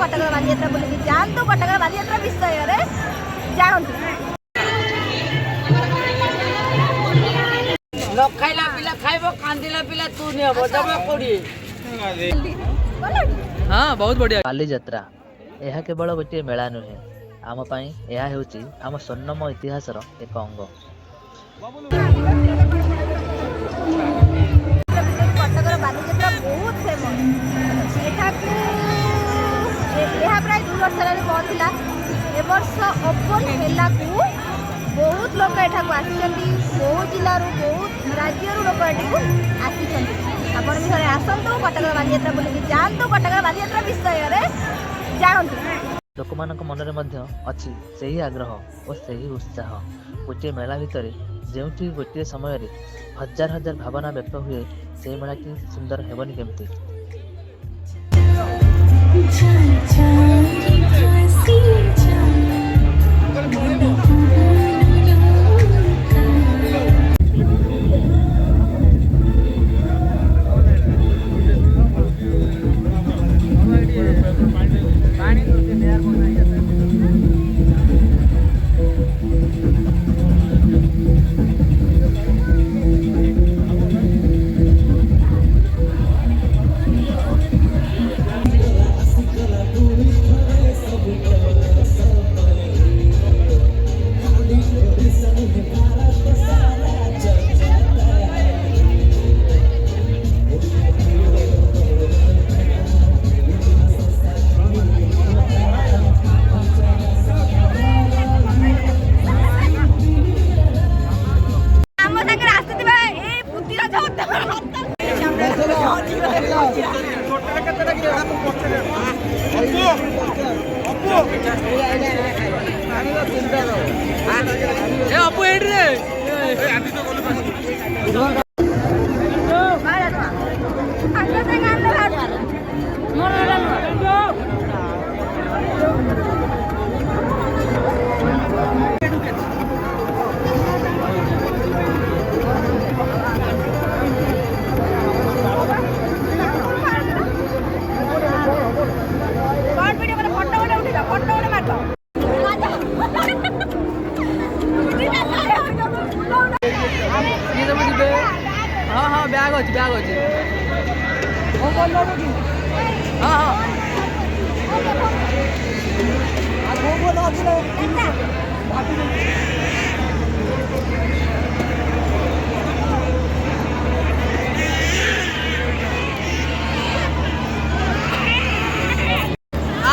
कटक बालीजात्रा बुलिकी जातु कटक बालीजात्रा विषय रे जानतु न खाइला पिला खाइबो कांदिला पिला तू ने हो जब कोडी हाँ बहुत बढ़िया। बालीजात्रा यह केवल गोटे मेला नुहे आम पाई यह हेउची आम स्वर्णम इतिहासर एक अंग। कटकर बालीजात्रा बहुत फेमस यह प्राय 2 वर्ष पहुँचला ए वर्ष ओपन है बहुत लोग यहाँ बहुत जिलू बहुत राज्य लोग आसी आपण भी थे आसतु कटक बालीजात्रा बुलिकी जातु कटक बालीजात्रा विषय रे जानतु लोक मानक मनरे मध्य अछि सही आग्रह और सही उत्साह गोटे मेला भितर जेउठी गोटे समय रे हजार हजार भावना व्यक्त हुए से मेला की सुंदर हेबनी केमती। अपू एड रे हाँ हाँ बैग अच्छी हाँ हाँ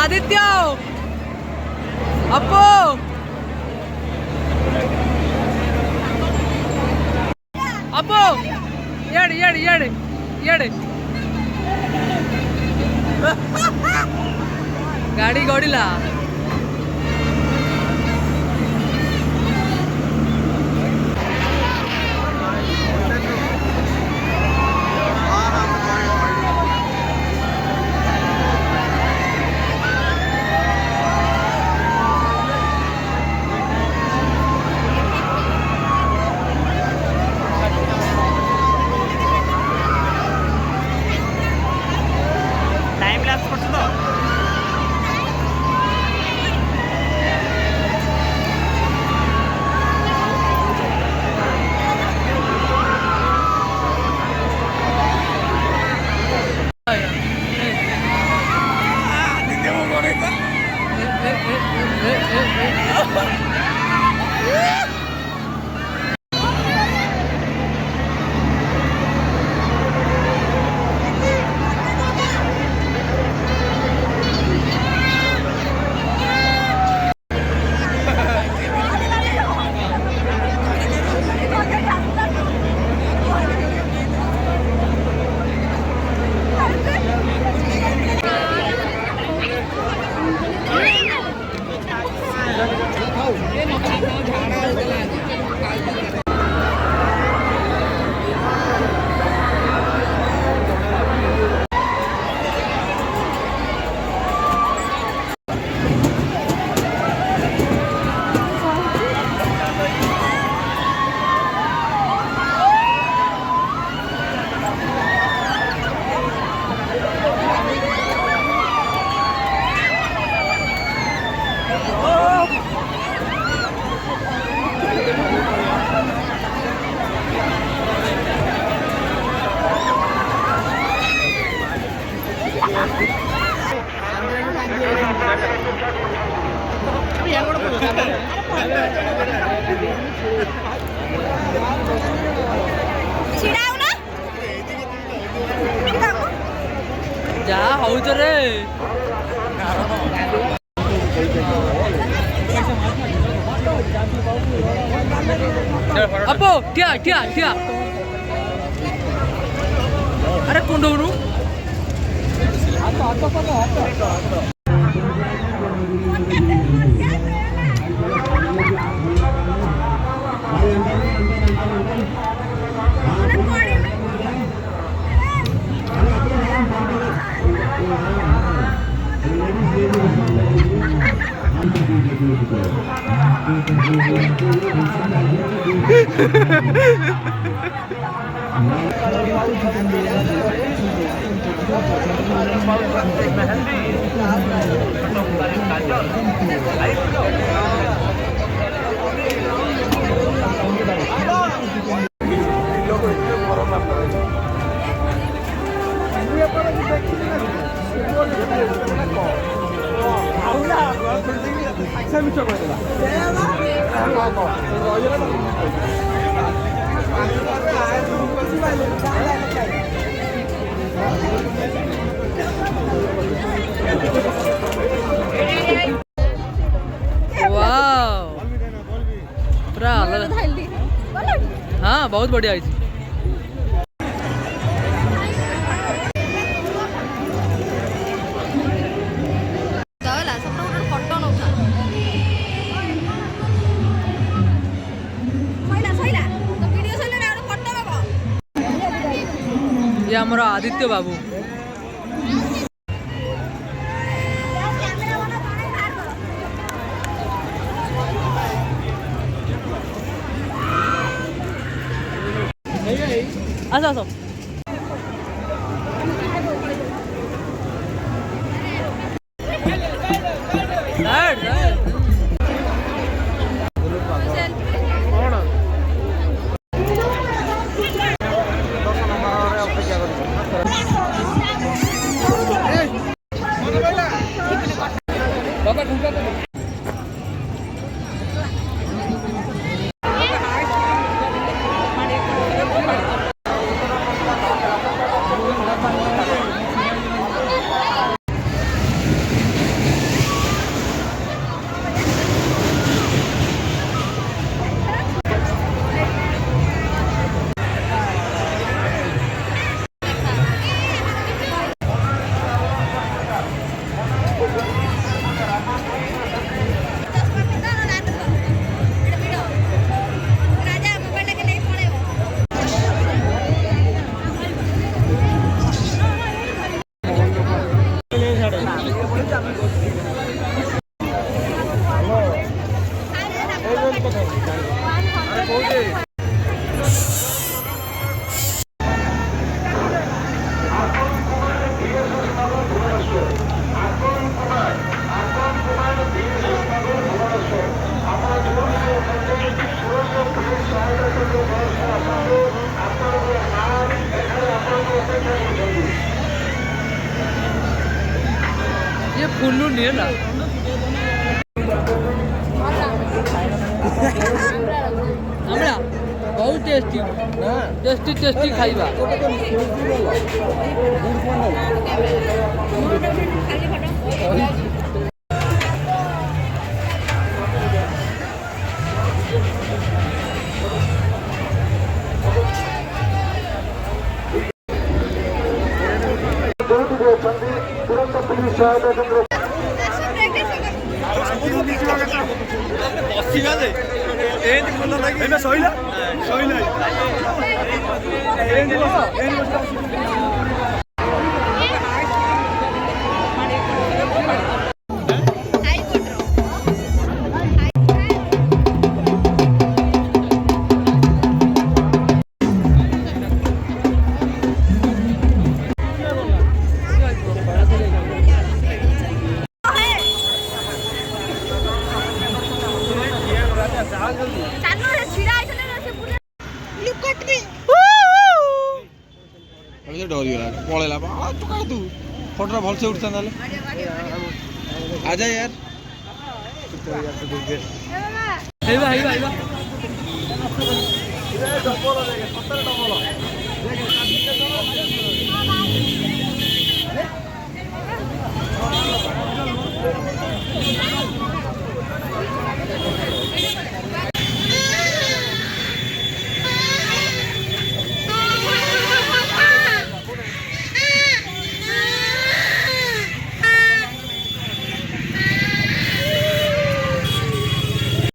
आदित्य अपो अपो येड येड येड येड गाड़ी गड़िला ଯା ହଉଛ ରେ अपो ठिया ठिया ठिया अरे कुंडवरू पूरा अलग हाँ बहुत बढ़िया है ये हमारा आदित्य बाबू आसो आसो ये फुल्लू नहीं है ना हमरा बहुत टेस्टी टेस्टी टेस्टी खाइबा डरीगला पलैला तू क्या तू फोटो भलसे उठता आजा यार हेबा हेबा हेबा